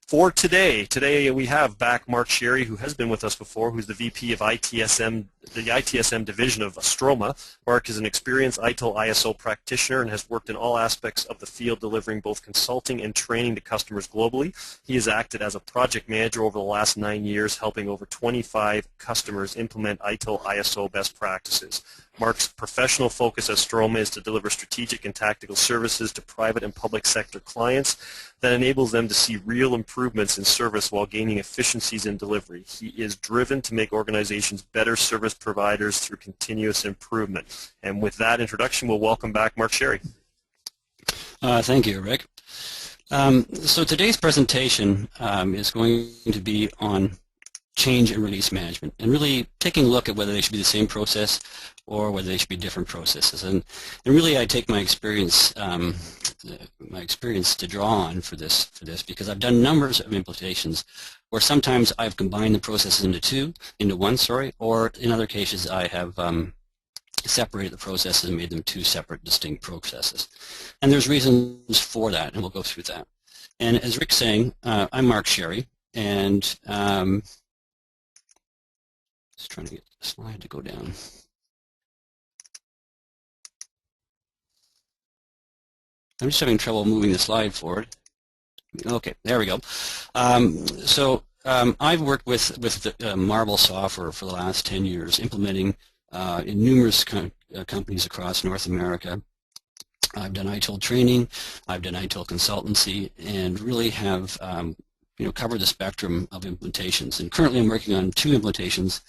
For today we have back Mark Sherry, who has been with us before, who's the VP of ITSM, the ITSM division of Stroma. Mark is an experienced ITIL ISO practitioner and has worked in all aspects of the field, delivering both consulting and training to customers globally. He has acted as a project manager over the last 9 years, helping over 25 customers implement ITIL ISO best practices. Mark's professional focus at Stroma is to deliver strategic and tactical services to private and public sector clients that enables them to see real improvements in service while gaining efficiencies in delivery. He is driven to make organizations better service providers through continuous improvement. And with that introduction, we'll welcome back Mark Sherry. Thank you, Rick. So today's presentation is going to be on change and release management, and really taking a look at whether they should be the same process or whether they should be different processes. And really, I take my experience to draw on for this because I've done numbers of implementations where sometimes I've combined the processes into one, or in other cases I have separated the processes and made them two separate, distinct processes. And there's reasons for that, and we'll go through that. And as Rick's saying, I'm Mark Sherry, and just trying to get the slide to go down. I'm just having trouble moving the slide forward. Okay, there we go. I've worked with the Marble software for the last 10 years, implementing in numerous companies across North America. I've done ITIL training, I've done ITIL consultancy, and really have covered the spectrum of implementations. And currently I'm working on 2 implementations,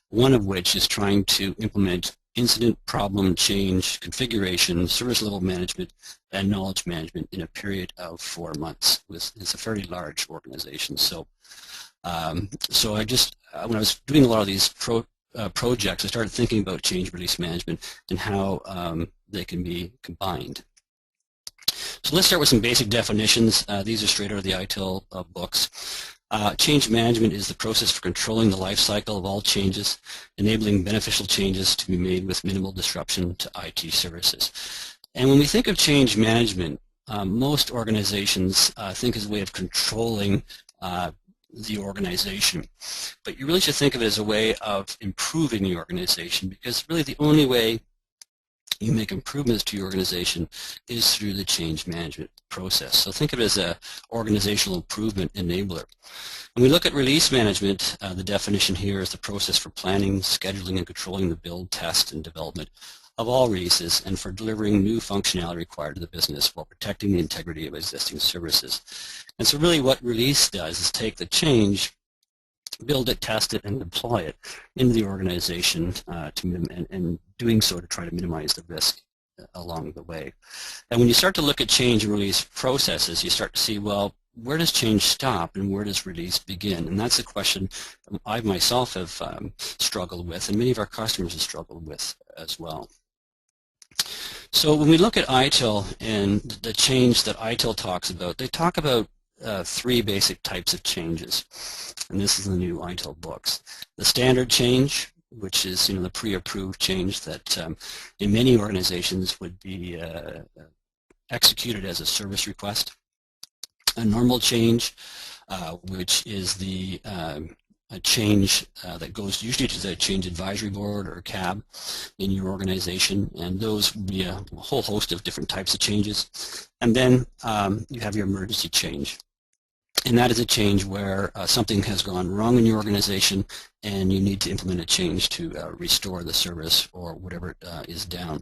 one of which is trying to implement incident, problem, change, configuration, service level management, and knowledge management in a period of 4 months. It's a fairly large organization. So when I was doing a lot of these projects, I started thinking about change release management and how they can be combined. So let's start with some basic definitions. These are straight out of the ITIL books. Change management is the process for controlling the life cycle of all changes, enabling beneficial changes to be made with minimal disruption to IT services. And when we think of change management, most organizations think as a way of controlling the organization. But you really should think of it as a way of improving the organization, because really the only way you make improvements to your organization is through the change management process. So think of it as an organizational improvement enabler. When we look at release management, the definition here is the process for planning, scheduling, and controlling the build, test, and development of all releases, and for delivering new functionality required to the business while protecting the integrity of existing services. And so really what release does is take the change, build it, test it, and deploy it into the organization and doing so to try to minimize the risk along the way. And when you start to look at change and release processes, you start to see, well, where does change stop and where does release begin? And that's a question I myself have struggled with, and many of our customers have struggled with as well. So when we look at ITIL and the change that ITIL talks about, they talk about 3 basic types of changes, and this is in the new ITIL books. The standard change, which is the pre-approved change that in many organizations would be executed as a service request. A normal change, which is a change that goes usually to the change advisory board or CAB in your organization, and those would be a whole host of different types of changes. And then you have your emergency change. And that is a change where something has gone wrong in your organization and you need to implement a change to restore the service or whatever is down.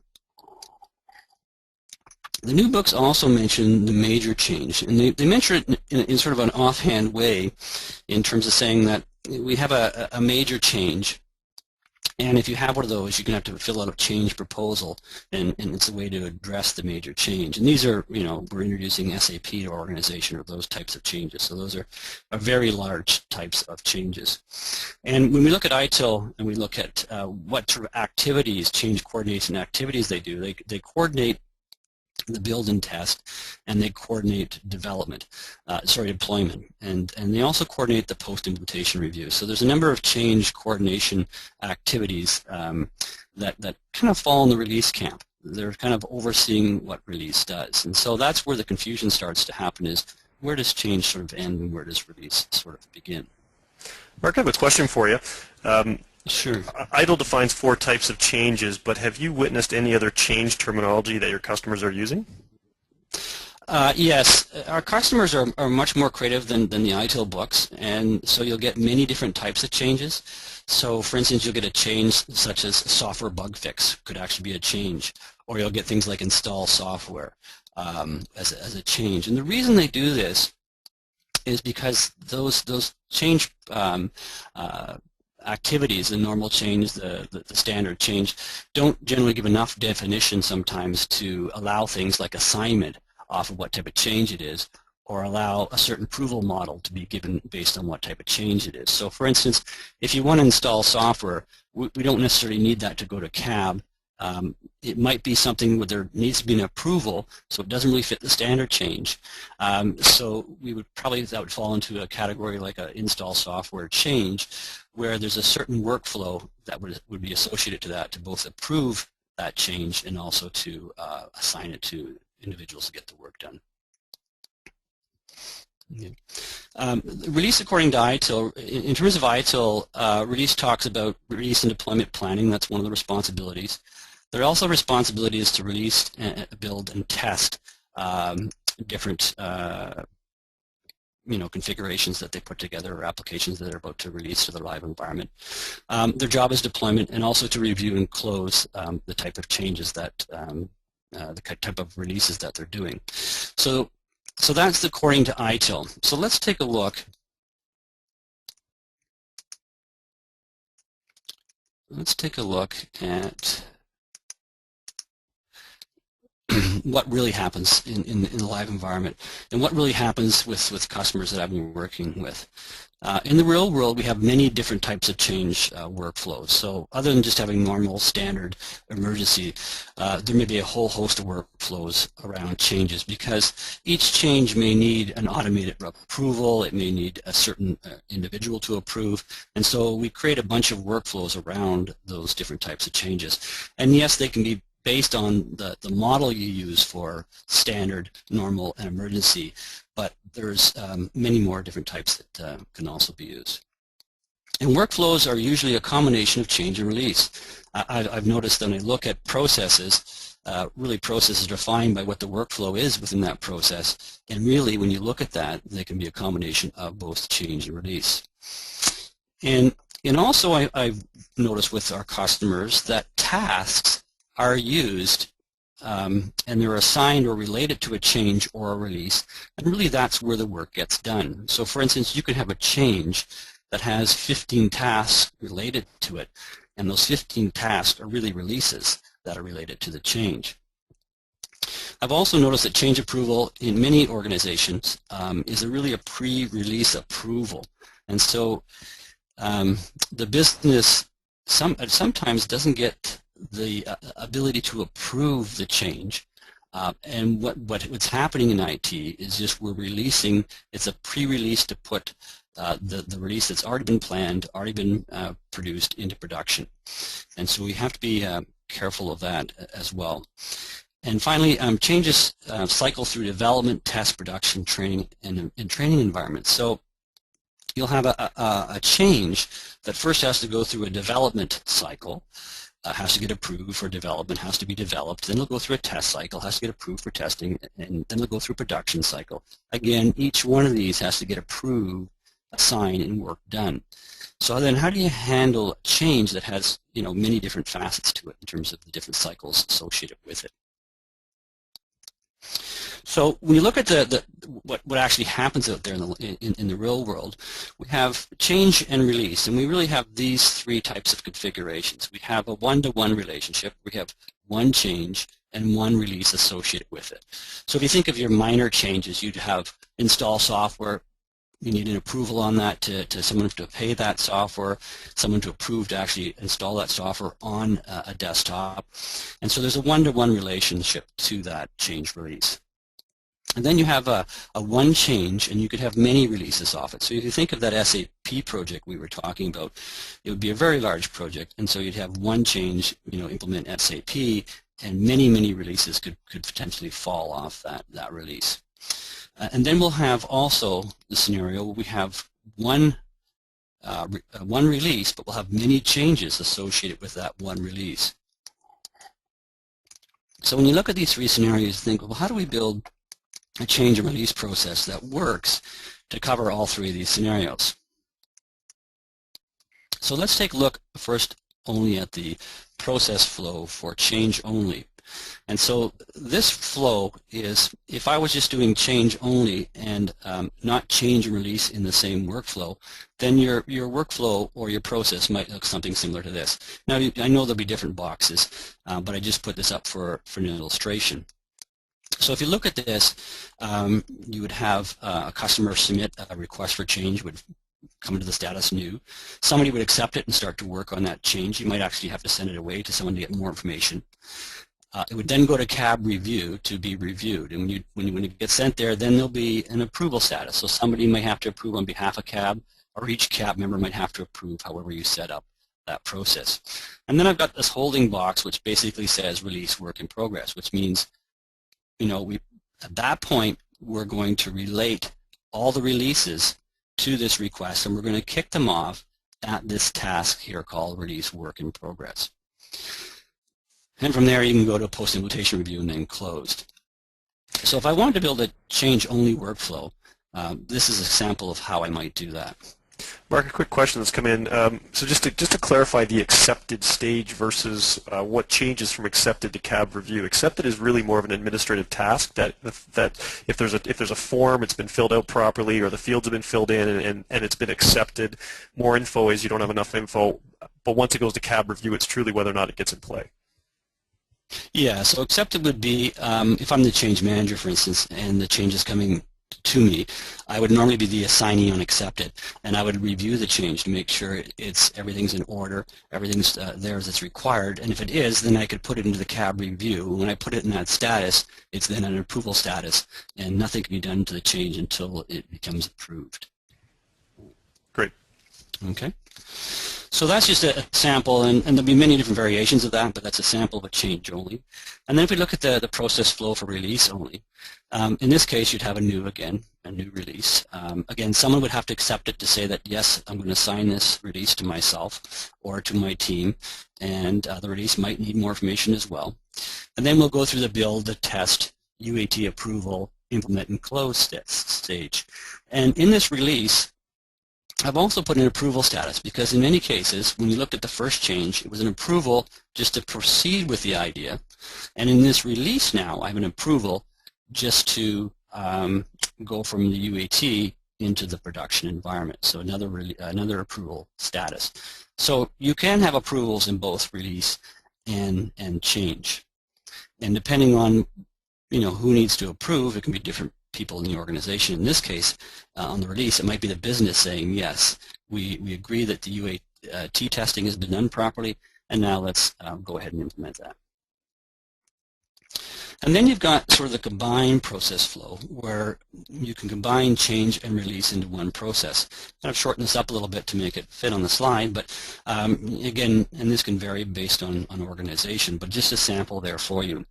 The new books also mention the major change, and they mention it in sort of an offhand way in terms of saying that we have a major change, and if you have one of those, you're going to have to fill out a change proposal, and it's a way to address the major change. And these are, we're introducing SAP to our organization or those types of changes. So those are very large types of changes. And when we look at ITIL and we look at what sort of activities, change coordination activities they do, they coordinate the build and test, and they coordinate deployment, and they also coordinate the post-implementation review. So there's a number of change coordination activities that kind of fall in the release camp. They're kind of overseeing what release does, and so that's where the confusion starts to happen, is where does change sort of end and where does release sort of begin? Mark, I have a question for you. Sure. ITIL defines 4 types of changes, but have you witnessed any other change terminology that your customers are using? Yes, our customers are much more creative than the ITIL books, and so you'll get many different types of changes. So for instance, you'll get a change such as software bug fix could actually be a change, or you'll get things like install software as a change. And the reason they do this is because those change activities, the normal change, the standard change, don't generally give enough definition sometimes to allow things like assignment off of what type of change it is, or allow a certain approval model to be given based on what type of change it is. So for instance, if you want to install software, we don't necessarily need that to go to CAB. It might be something where there needs to be an approval, so it doesn't really fit the standard change. So we would probably, that would fall into a category like an install software change, where there's a certain workflow that would be associated to that to both approve that change and also to assign it to individuals to get the work done. Yeah. Release according to ITIL, in terms of ITIL, release talks about release and deployment planning. That's one of the responsibilities. There are also responsibilities to release, build, and test different configurations that they put together or applications that they're about to release to the live environment. Their job is deployment and also to review and close the type of changes that, the type of releases that they're doing. So that's according to ITIL. So let's take a look. Let's take a look at what really happens in the live environment and what really happens with customers that I've been working with. In the real world, we have many different types of change workflows. So other than just having normal standard emergency, there may be a whole host of workflows around changes, because each change may need an automated approval, it may need a certain individual to approve, and so we create a bunch of workflows around those different types of changes. And yes, they can be based on the model you use for standard, normal, and emergency, but there's many more different types that can also be used. And workflows are usually a combination of change and release. I've noticed when I look at processes, really processes are defined by what the workflow is within that process, and really when you look at that, they can be a combination of both change and release. And also I've noticed with our customers that tasks are used and they're assigned or related to a change or a release, and really that's where the work gets done. So for instance, you could have a change that has 15 tasks related to it, and those 15 tasks are really releases that are related to the change. I've also noticed that change approval in many organizations is really a pre-release approval, and so the business sometimes doesn't get the ability to approve the change, and what's happening in IT is just we're releasing, it's a pre-release to put the release that's already been planned, already been produced into production, and so we have to be careful of that as well. And finally, changes cycle through development, test, production, training, and training environments. So you'll have a change that first has to go through a development cycle, has to get approved for development, has to be developed, then it'll go through a test cycle, has to get approved for testing, and then it'll go through a production cycle. Again, each one of these has to get approved, assigned, and work done. So then how do you handle change that has many different facets to it in terms of the different cycles associated with it? So when you look at what actually happens out there in the real world, we have change and release, and we really have these three types of configurations. We have a one-to-one relationship, we have one change and one release associated with it. So if you think of your minor changes, you'd have install software, you need an approval on that to someone to pay that software, someone to approve to actually install that software on a desktop, and so there's a one-to-one relationship to that change release. And then you have a one change, and you could have many releases off it. So if you think of that SAP project we were talking about, it would be a very large project, and so you'd have one change, implement SAP, and many releases could potentially fall off that release. And then we'll have also the scenario where we have one release, but we'll have many changes associated with that one release. So when you look at these three scenarios, think, well, how do we build a change and release process that works to cover all three of these scenarios? So let's take a look first only at the process flow for change only. And so this flow is, if I was just doing change only and not change and release in the same workflow, then your workflow or your process might look something similar to this. Now, I know there'll be different boxes, but I just put this up for an illustration. So if you look at this, you would have a customer submit a request for change, would come into the status new. Somebody would accept it and start to work on that change. You might actually have to send it away to someone to get more information. It would then go to CAB review to be reviewed, and when it gets sent there, then there'll be an approval status. So somebody may have to approve on behalf of CAB, or each CAB member might have to approve however you set up that process. And then I've got this holding box which basically says release work in progress, which means, you know, at that point we're going to relate all the releases to this request, and we're going to kick them off at this task here called release work in progress. And from there you can go to a post-implementation review and then closed. So if I wanted to build a change-only workflow, this is a sample of how I might do that. Mark, a quick question that's come in. So just to clarify the accepted stage versus what changes from accepted to CAB review. Accepted is really more of an administrative task that if there's a form, it's been filled out properly, or the fields have been filled in and it's been accepted. More info is you don't have enough info. But once it goes to CAB review, it's truly whether or not it gets in play. Yeah, so accepted would be, if I'm the change manager, for instance, and the change is coming to me, I would normally be the assignee on accepted, and I would review the change to make sure everything's in order, everything's there as it's required, and if it is, then I could put it into the CAB review. When I put it in that status, it's then an approval status, and nothing can be done to the change until it becomes approved. Great. Okay. So that's just a sample, and there'll be many different variations of that, but that's a sample of a change only. And then if we look at the process flow for release only, in this case you'd have a new release. Again, someone would have to accept it to say that, yes, I'm going to assign this release to myself or to my team, and the release might need more information as well. And then we'll go through the build, the test, UAT approval, implement, and close stage. And in this release, I've also put an approval status because in many cases, when you looked at the first change, it was an approval just to proceed with the idea. And in this release now, I have an approval just to go from the UAT into the production environment. So another approval status. So you can have approvals in both release and change. And depending on, you know, who needs to approve, it can be different people in the organization. In this case, on the release, it might be the business saying, yes, we agree that the UAT testing has been done properly, and now let's go ahead and implement that. And then you've got sort of the combined process flow, where you can combine change and release into one process. And I've shortened this up a little bit to make it fit on the slide, but again, and this can vary based on organization, but just a sample there for you.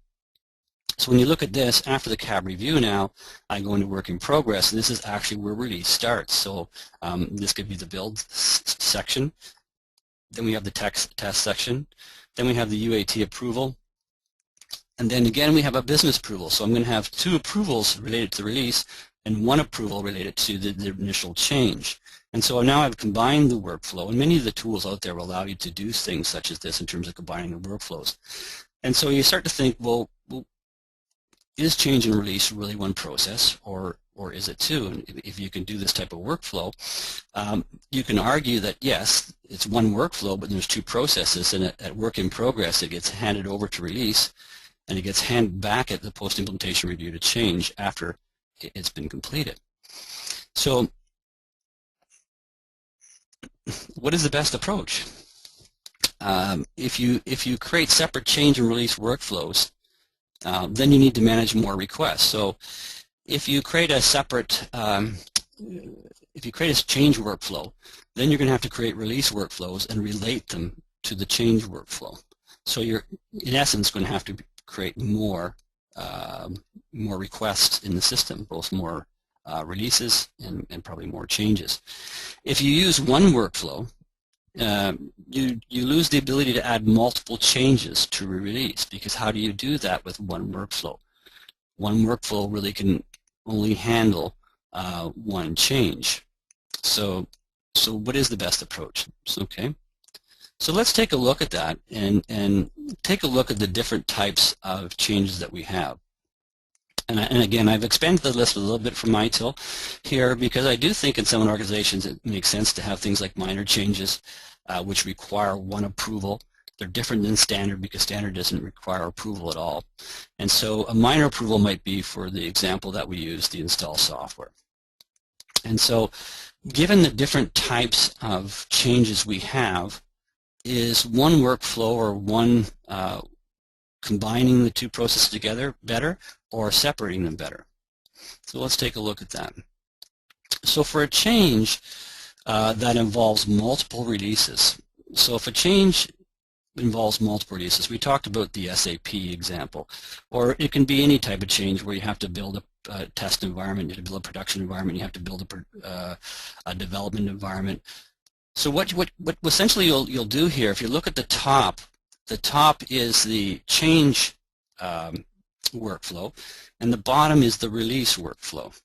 So when you look at this, after the CAB review now, I go into work in progress, and this is actually where release starts. So this could be the build section, then we have the test section, then we have the UAT approval, and then again we have a business approval. So I'm going to have two approvals related to the release and one approval related to the initial change. And so now I've combined the workflow, and many of the tools out there will allow you to do things such as this in terms of combining the workflows. And so you start to think, well, is change and release really one process, or is it two? And if you can do this type of workflow, you can argue that yes, it's one workflow, but there's two processes, and at work in progress it gets handed over to release, and it gets handed back at the post-implementation review to change after it's been completed. So what is the best approach? If you create separate change and release workflows, then you need to manage more requests. So if you create a separate, if you create a change workflow, then you're going to have to create release workflows and relate them to the change workflow. So you're, in essence, going to have to create more requests in the system, both more releases and probably more changes. If you use one workflow, you lose the ability to add multiple changes to a release, because how do you do that with one workflow? One workflow really can only handle one change. So what is the best approach? Okay. So let's take a look at that and take a look at the different types of changes that we have. And again, I've expanded the list a little bit from ITIL here, because I do think in some organizations it makes sense to have things like minor changes which require one approval. They're different than standard, because standard doesn't require approval at all. And so a minor approval might be, for the example that we use, the install software. And so given the different types of changes we have, is one workflow or one combining the two processes together better, or separating them better? So let's take a look at that. So for a change that involves multiple releases, so if a change involves multiple releases, we talked about the SAP example, or it can be any type of change where you have to build a test environment, you have to build a production environment, you have to build a development environment. So what essentially you'll do here, if you look at the top is the change workflow, and the bottom is the release workflow.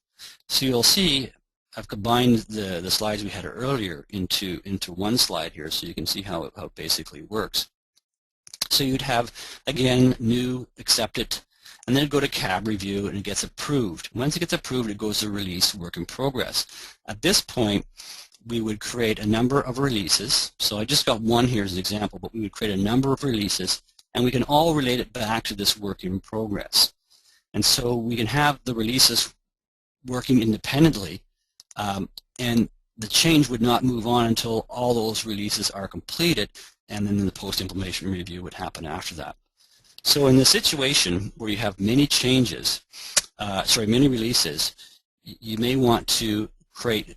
So you'll see I've combined the slides we had earlier into one slide here, so you can see how it basically works. So you'd have, again, new, accept it, and then go to CAB review, and it gets approved. Once it gets approved, it goes to release, work in progress. At this point, we would create a number of releases. So I just got one here as an example, but we would create a number of releases, and we can all relate it back to this work in progress. And so we can have the releases working independently, and the change would not move on until all those releases are completed, and then the post-implementation review would happen after that. So in the situation where you have many changes, many releases, you may want to create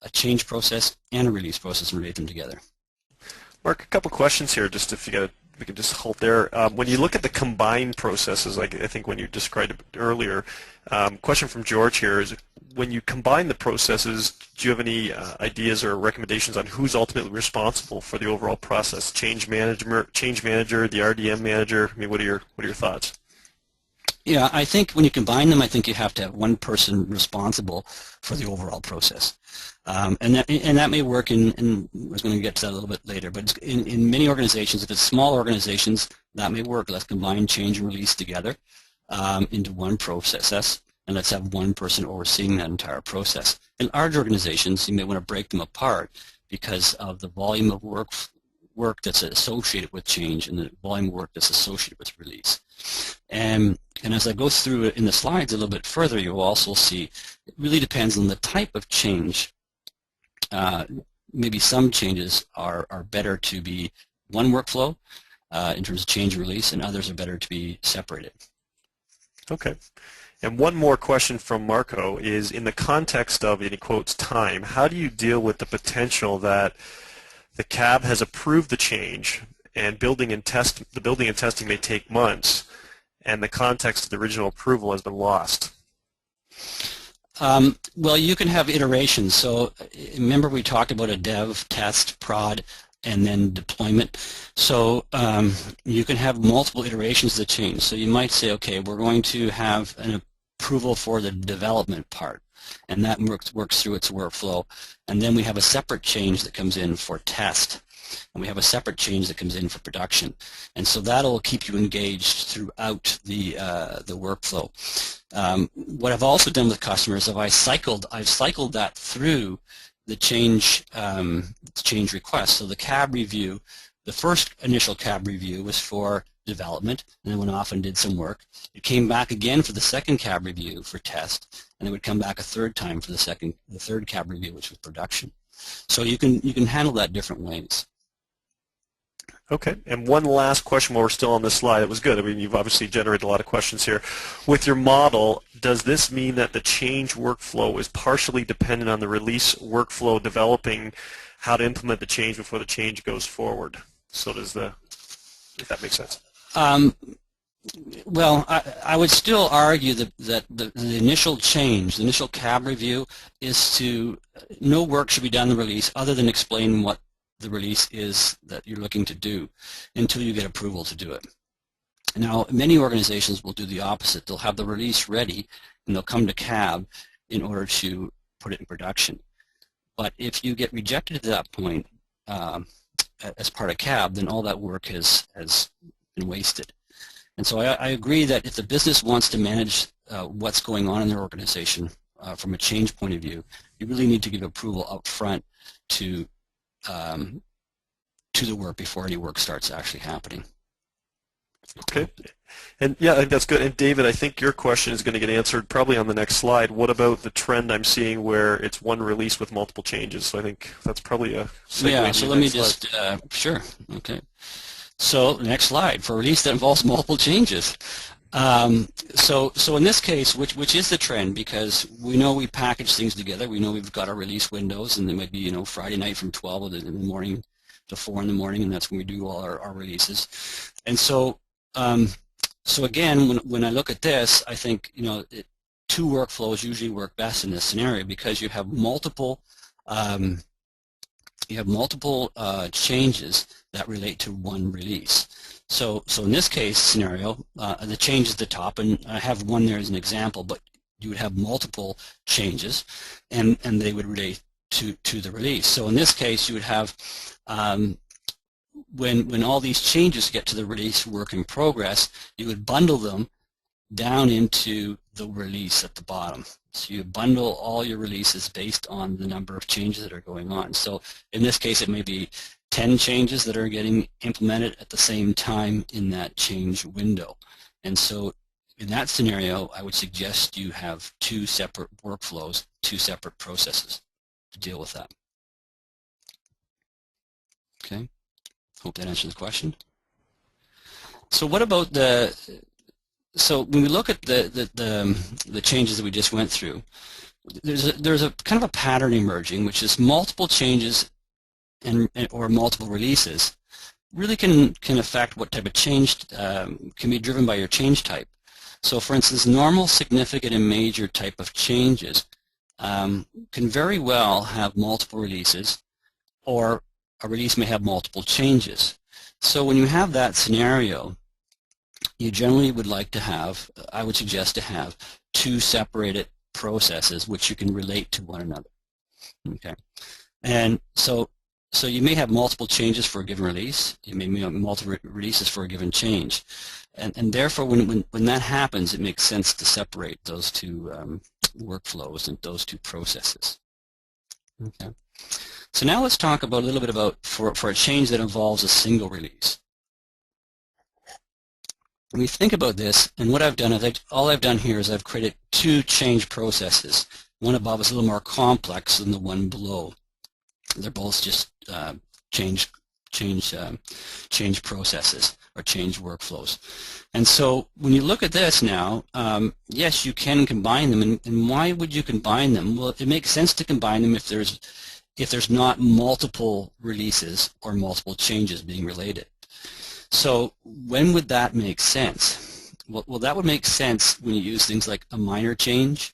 a change process and a release process and relate them together. Mark, a couple questions here, just if we can just halt there. When you look at the combined processes, like I think when you described it earlier, question from George here is, when you combine the processes, do you have any ideas or recommendations on who's ultimately responsible for the overall process? Change manager, the RDM manager. I mean, what are your thoughts? Yeah, I think when you combine them, I think you have to have one person responsible for the overall process. And that may work in I was going to get to that a little bit later, but in many organizations, if it's small organizations, that may work. Let's combine change and release together into one process, and let's have one person overseeing that entire process. In large organizations, you may want to break them apart because of the volume of work that's associated with change and the volume of work that's associated with release. And as I go through it in the slides a little bit further, you'll also see it really depends on the type of change. Maybe some changes are better to be one workflow in terms of change and release, and others are better to be separated. Okay. And one more question from Marco is, in the context of, and he quotes, time, how do you deal with the potential that the CAB has approved the change and the building and testing may take months, and the context of the original approval has been lost? Well, you can have iterations. So remember we talked about a dev, test, prod, and then deployment. So you can have multiple iterations of the change. So you might say, okay, we're going to have an approval for the development part, and that works through its workflow. And then we have a separate change that comes in for test, and we have a separate change that comes in for production. And so that'll keep you engaged throughout the workflow. What I've also done with customers is I've cycled that through the change request. So the CAB review, the first initial CAB review was for development, and then went off and did some work. It came back again for the second CAB review for test, and it would come back a third time for the third CAB review, which was production. So you can handle that different ways. Okay, and one last question while we're still on this slide. It was good. I mean, you've obviously generated a lot of questions here. With your model, does this mean that the change workflow is partially dependent on the release workflow developing how to implement the change before the change goes forward? So if that makes sense. Well, I would still argue that the initial change, the initial CAB review, is to no work should be done in the release other than explain what the release is that you're looking to do until you get approval to do it. Now, many organizations will do the opposite. They'll have the release ready and they'll come to CAB in order to put it in production. But if you get rejected at that point as part of CAB, then all that work has been wasted. And so I agree that if the business wants to manage what's going on in their organization from a change point of view, you really need to give approval up front to the work before any work starts actually happening. Okay. And yeah, I think that's good. And David, I think your question is going to get answered probably on the next slide. What about the trend I'm seeing where it's one release with multiple changes? So I think that's probably a segue. Yeah, so let me just, sure, okay. So next slide, for a release that involves multiple changes. So in this case, which is the trend, because we know we package things together, we know we've got our release windows, and they might be, you know, Friday night from 12 in the morning to 4 in the morning, and that's when we do all our releases. And so, so again, when I look at this, I think, you know, two workflows usually work best in this scenario because you have multiple changes that relate to one release. So in this case scenario, the change is at the top, and I have one there as an example, but you would have multiple changes, and they would relate to the release. So in this case, you would have when all these changes get to the release work in progress, you would bundle them down into the release at the bottom. So you bundle all your releases based on the number of changes that are going on. So in this case, it may be 10 changes that are getting implemented at the same time in that change window. And so in that scenario, I would suggest you have two separate workflows, two separate processes to deal with that. Okay, hope that answers the question. So what about so when we look at the changes that we just went through, there's a kind of a pattern emerging, which is multiple changes or multiple releases really can affect what type of change can be driven by your change type. So for instance, normal, significant, and major type of changes can very well have multiple releases, or a release may have multiple changes. So when you have that scenario, you generally would like to have, I would suggest to have, two separated processes which you can relate to one another. Okay, and so you may have multiple changes for a given release. You may have multiple releases for a given change, and therefore when that happens, it makes sense to separate those two workflows and those two processes. Okay, so now let's talk about a little bit about for a change that involves a single release. When we think about this, and what I've done is all I've done here is I've created two change processes. One above is a little more complex than the one below. They're both just change processes or change workflows. And so when you look at this now, yes, you can combine them. And why would you combine them? Well, it makes sense to combine them if there's not multiple releases or multiple changes being related. So when would that make sense? Well, that would make sense when you use things like a minor change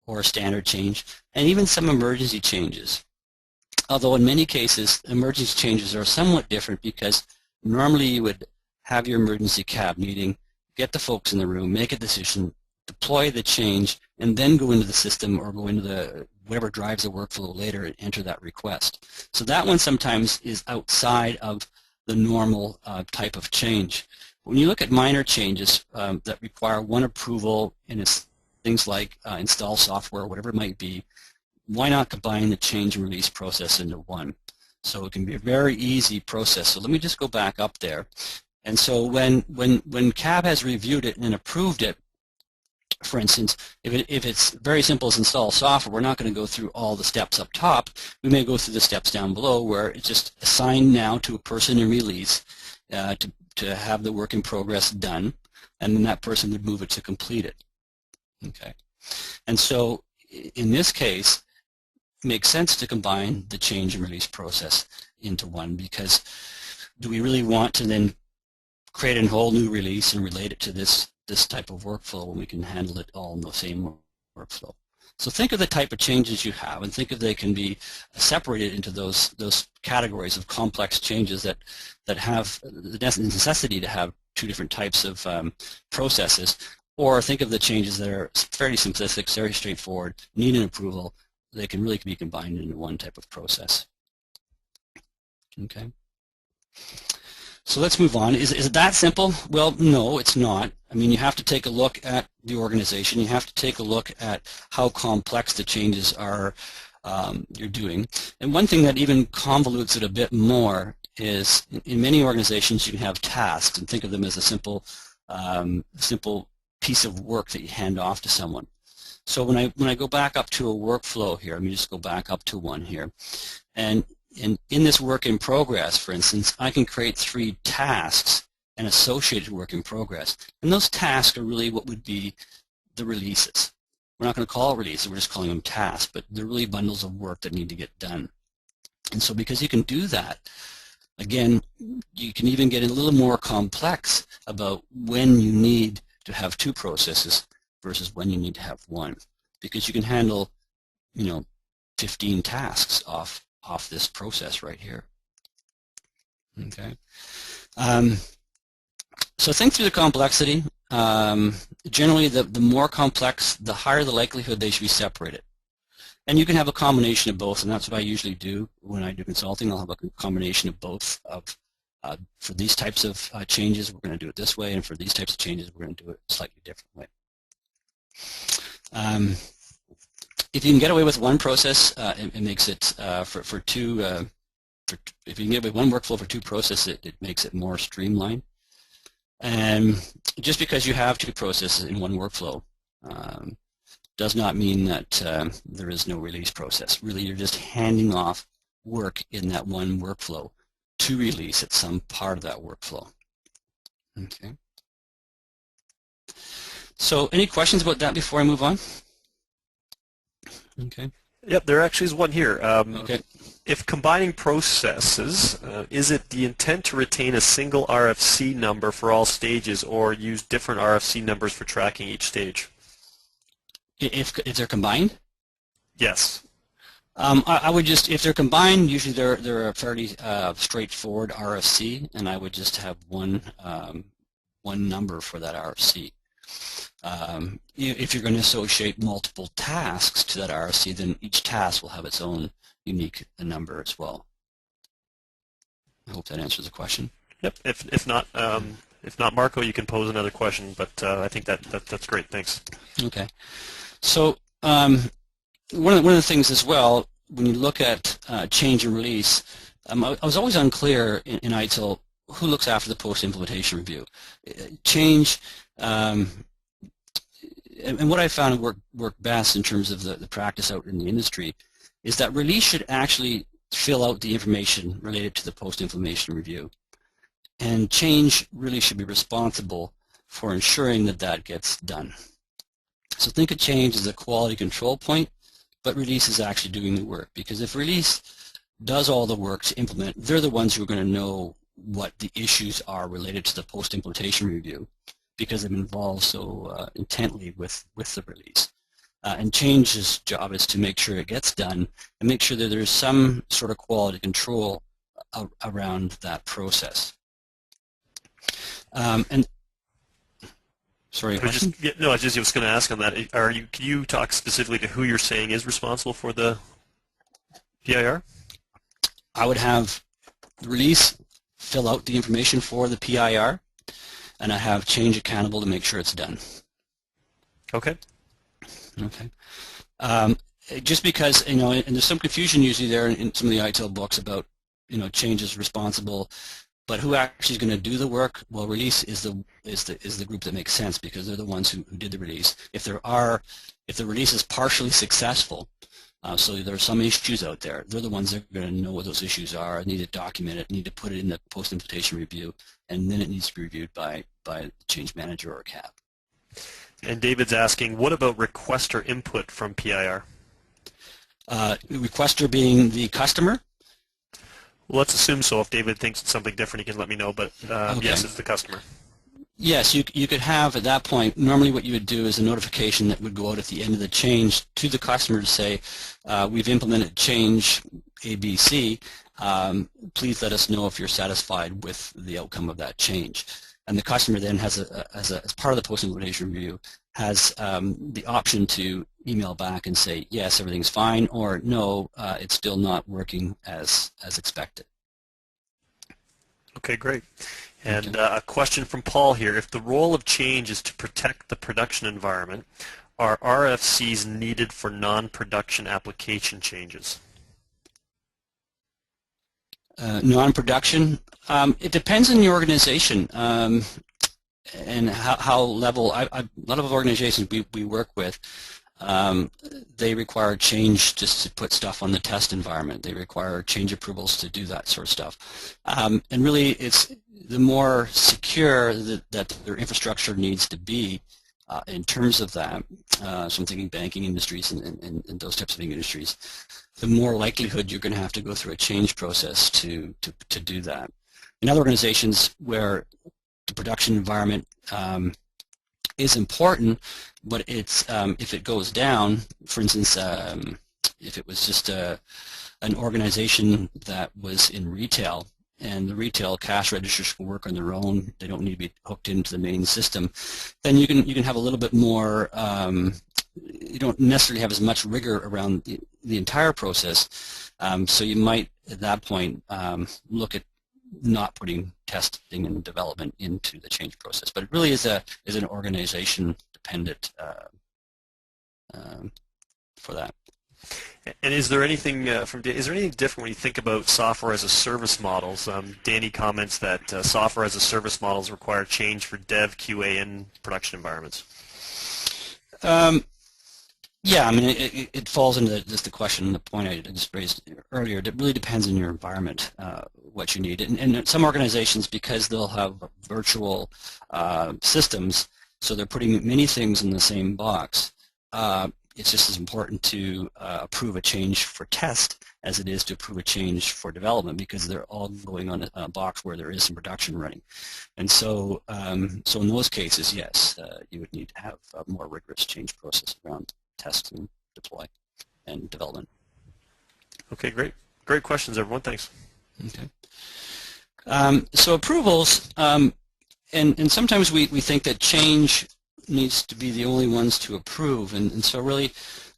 or a standard change, and even some emergency changes. Although in many cases, emergency changes are somewhat different because normally you would have your emergency CAB meeting, get the folks in the room, make a decision, deploy the change, and then go into the system or go into the whatever drives the workflow later and enter that request. So that one sometimes is outside of the normal type of change. When you look at minor changes that require one approval, and it's things like install software, whatever it might be, why not combine the change and release process into one? So it can be a very easy process. So let me just go back up there. And so when CAB has reviewed it and approved it, for instance, if it's very simple as install software, we're not going to go through all the steps up top. We may go through the steps down below where it's just assigned now to a person in release to have the work in progress done, and then that person would move it to complete it. Okay, and so in this case, it makes sense to combine the change and release process into one, because do we really want to then create a whole new release and relate it to this type of workflow when we can handle it all in the same workflow. So think of the type of changes you have, and think if they can be separated into those categories of complex changes that have the necessity to have two different types of processes, or think of the changes that are fairly simplistic, very straightforward, need an approval. They can really be combined into one type of process. Okay. So let's move on. Is it that simple? Well, no, it's not. I mean, you have to take a look at the organization. You have to take a look at how complex the changes are you're doing. And one thing that even convolutes it a bit more is in many organizations you can have tasks and think of them as a simple piece of work that you hand off to someone. So when I go back up to a workflow here, let me just go back up to one here, and in this work in progress, for instance, I can create 3 tasks and associated work in progress. And those tasks are really what would be the releases. We're not going to call it releases, we're just calling them tasks, but they're really bundles of work that need to get done. And so because you can do that, again, you can even get a little more complex about when you need to have 2 processes versus when you need to have 1. Because you can handle, 15 tasks off this process right here. Okay. So think through the complexity. Generally, the more complex, the higher the likelihood they should be separated. And you can have a combination of both, and that's what I usually do when I do consulting. I'll have a combination of both. For these types of changes, we're going to do it this way, and for these types of changes, we're going to do it a slightly different way. If you can get away with one process, it makes it for two. If you can get away with one workflow for 2 processes, it makes it more streamlined. And just because you have 2 processes in one workflow does not mean that there is no release process. Really, you're just handing off work in that one workflow to release at some part of that workflow. Okay. So, any questions about that before I move on? Okay. Yep, there actually is one here. Okay. If combining processes, is it the intent to retain a single RFC number for all stages or use different RFC numbers for tracking each stage? If they're combined? Yes. I would just, if they're combined, usually they're a fairly straightforward RFC, and I would just have one number for that RFC. If you're going to associate multiple tasks to that RFC, then each task will have its own unique number as well. I hope that answers the question. Yep. If not, Marco, you can pose another question. But I think that's great. Thanks. Okay. So one of the things as well, when you look at change and release, I was always unclear in ITIL who looks after the post-implementation review. Change. And what I found work best in terms of the practice out in the industry is that release should actually fill out the information related to the post-implementation review. And change really should be responsible for ensuring that that gets done. So think of change as a quality control point, but release is actually doing the work. Because if release does all the work to implement, they're the ones who are going to know what the issues are related to the post-implementation review, because it involves so intently with the release. And change's job is to make sure it gets done and make sure that there's some sort of quality control around that process. And sorry, I was just going to ask on that. Can you talk specifically to who you're saying is responsible for the PIR? I would have the release fill out the information for the PIR, and I have change accountable to make sure it's done. Okay. Okay. Just because, and there's some confusion usually there in some of the ITIL books about, change is responsible, but who actually is going to do the work? Well, release is the group that makes sense because they're the ones who did the release. If the release is partially successful, so there are some issues out there, they're the ones that are going to know what those issues are, need to document it, need to put it in the post-implementation review, and then it needs to be reviewed by the change manager or CAP. And David's asking, what about requester input from PIR? Requester being the customer? Well, let's assume so. If David thinks it's something different, he can let me know, but Okay. yes, it's the customer. Yes, you could have at that point, normally what you would do is a notification that would go out at the end of the change to the customer to say, we've implemented change ABC, please let us know if you're satisfied with the outcome of that change. And the customer then has, as part of the post-implementation review, has the option to email back and say, yes, everything's fine, or no, it's still not working as expected. Okay, great. And a question from Paul here. If the role of change is to protect the production environment, are RFCs needed for non-production application changes? Non-production, it depends on the organization and how level. A lot of organizations we work with, they require change just to put stuff on the test environment. They require change approvals to do that sort of stuff. And really, it's the more secure that their infrastructure needs to be in terms of that. So I'm thinking banking industries and those types of industries. The more likelihood you're going to have to go through a change process to do that. In other organizations where the production environment is important, but it's if it goes down, for instance, if it was just an organization that was in retail and the retail cash registers can work on their own, they don't need to be hooked into the main system, then you can have a little bit more. You don't necessarily have as much rigor around the entire process, so you might at that point look at not putting testing and development into the change process. But it really is an organization dependent for that. And is there anything is there anything different when you think about software as a service models? Danny comments that software as a service models require change for dev, QA, and production environments. Yeah, I mean, it falls into just the question, the point I just raised earlier. It really depends on your environment, what you need. And some organizations, because they'll have virtual systems, so they're putting many things in the same box, it's just as important to approve a change for test as it is to approve a change for development, because they're all going on a box where there is some production running. And so, so in those cases, yes, you would need to have a more rigorous change process around test and deploy and development. Okay, great. Great questions, everyone. Thanks. Okay. So approvals, and sometimes we think that change needs to be the only ones to approve, and so really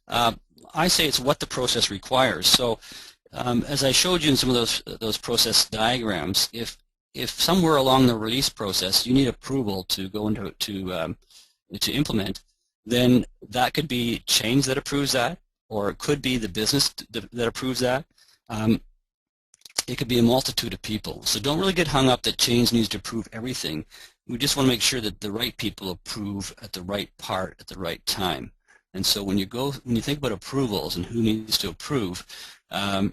I say it's what the process requires. So as I showed you in some of those process diagrams, if somewhere along the release process you need approval to go into to implement, then that could be change that approves that, or it could be the business that approves that. It could be a multitude of people. So don't really get hung up that change needs to approve everything. We just want to make sure that the right people approve at the right part at the right time. And so when you think about approvals and who needs to approve,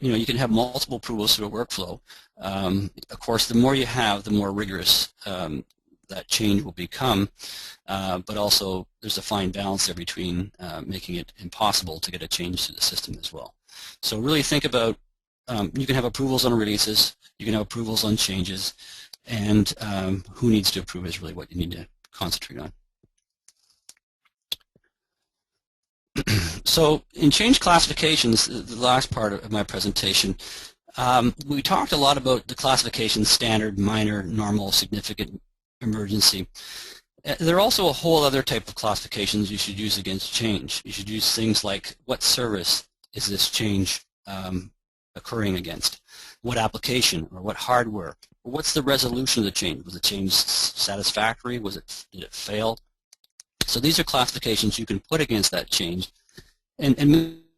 you can have multiple approvals through a workflow. Of course, the more you have, the more rigorous that change will become, but also there's a fine balance there between making it impossible to get a change to the system as well. So really think about, you can have approvals on releases, you can have approvals on changes, and who needs to approve is really what you need to concentrate on. So in change classifications, the last part of my presentation, we talked a lot about the classification: standard, minor, normal, significant, emergency. There are also a whole other type of classifications you should use against change. You should use things like, what service is this change occurring against? What application or what hardware? What's the resolution of the change? Was the change satisfactory? Did it fail? So these are classifications you can put against that change, and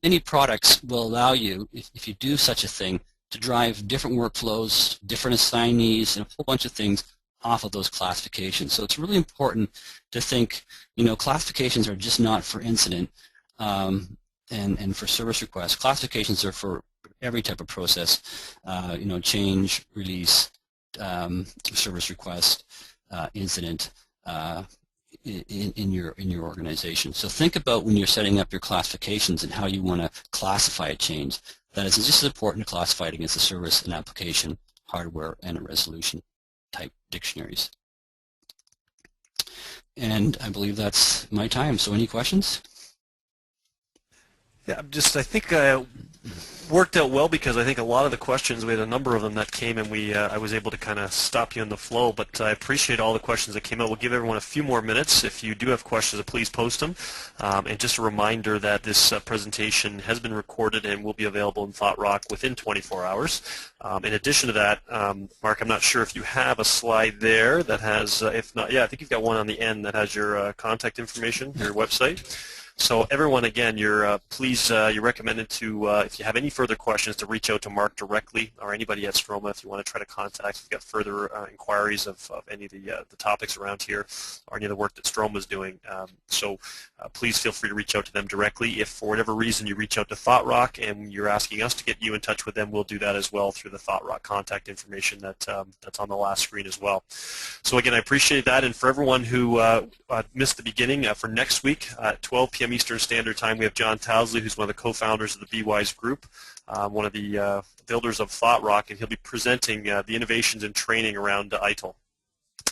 many products will allow you, if you do such a thing, to drive different workflows, different assignees, and a whole bunch of things off of those classifications. So it's really important to think, classifications are just not for incident and for service requests. Classifications are for every type of process, change, release, service request, incident, in your organization. So think about when you're setting up your classifications and how you want to classify a change. That is just as important to classify it against a service, an application, hardware, and a resolution type dictionaries. And I believe that's my time. So any questions? Yeah, I think worked out well, because I think a lot of the questions, we had a number of them that came, and I was able to kind of stop you in the flow, but I appreciate all the questions that came out. We'll give everyone a few more minutes. If you do have questions, please post them. And just a reminder that this presentation has been recorded and will be available in ThoughtRock within 24 hours. In addition to that, Mark, I'm not sure if you have a slide there that has, if not, yeah, I think you've got one on the end that has your contact information, your website. So everyone, again, you're recommended to, if you have any further questions, to reach out to Mark directly, or anybody at Stroma if you want to try to contact. If you've got further inquiries of any of the topics around here, or any of the work that Stroma is doing. So please feel free to reach out to them directly. If for whatever reason you reach out to ThoughtRock and you're asking us to get you in touch with them, we'll do that as well through the ThoughtRock contact information that's on the last screen as well. So again, I appreciate that. And for everyone who missed the beginning, for next week at 12 p.m. Eastern Standard Time, we have John Towsley, who's one of the co-founders of the BeWise Group, one of the builders of ThoughtRock, and he'll be presenting the innovations in training around ITIL.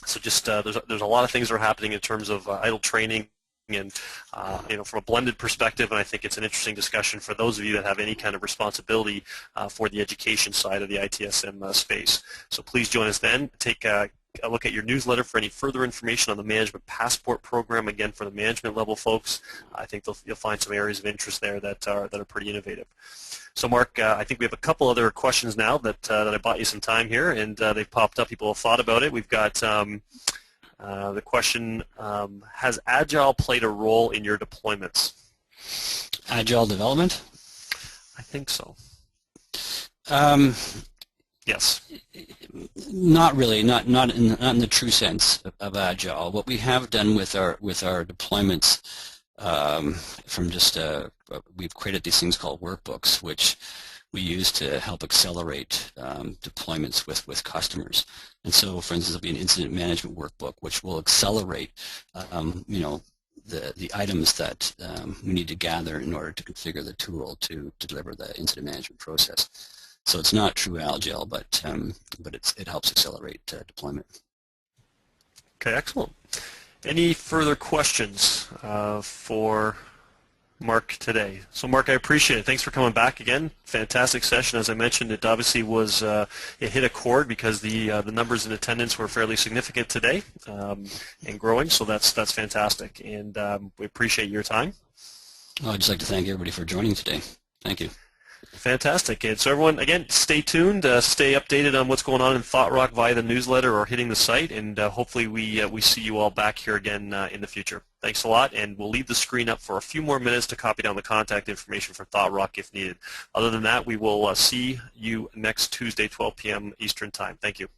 So just there's a lot of things that are happening in terms of ITIL training, and from a blended perspective, and I think it's an interesting discussion for those of you that have any kind of responsibility for the education side of the ITSM space. So please join us then. Take a look at your newsletter for any further information on the Management Passport program. Again, for the management level folks, I think you'll find some areas of interest there that are pretty innovative. So Mark, I think we have a couple other questions now that I bought you some time here, and they've popped up. People have thought about it. We've got the question, has Agile played a role in your deployments? Agile development? I think so. Yes. Not really, not in the true sense of Agile. What we have done with our deployments, we've created these things called workbooks, which we use to help accelerate deployments with customers. And so, for instance, there'll be an incident management workbook, which will accelerate, the items that we need to gather in order to configure the tool to deliver the incident management process. So it's not true Agile, but it helps accelerate deployment. Okay, excellent. Any further questions for Mark today? So Mark, I appreciate it. Thanks for coming back again. Fantastic session. As I mentioned, it obviously was it hit a chord because the numbers in attendance were fairly significant today and growing. So that's fantastic, and we appreciate your time. Well, I'd just like to thank everybody for joining today. Thank you. Fantastic. And so everyone, again, stay tuned, stay updated on what's going on in ThoughtRock via the newsletter or hitting the site, and hopefully we see you all back here again in the future. Thanks a lot, and we'll leave the screen up for a few more minutes to copy down the contact information for ThoughtRock if needed. Other than that, we will see you next Tuesday, 12 p.m. Eastern Time. Thank you.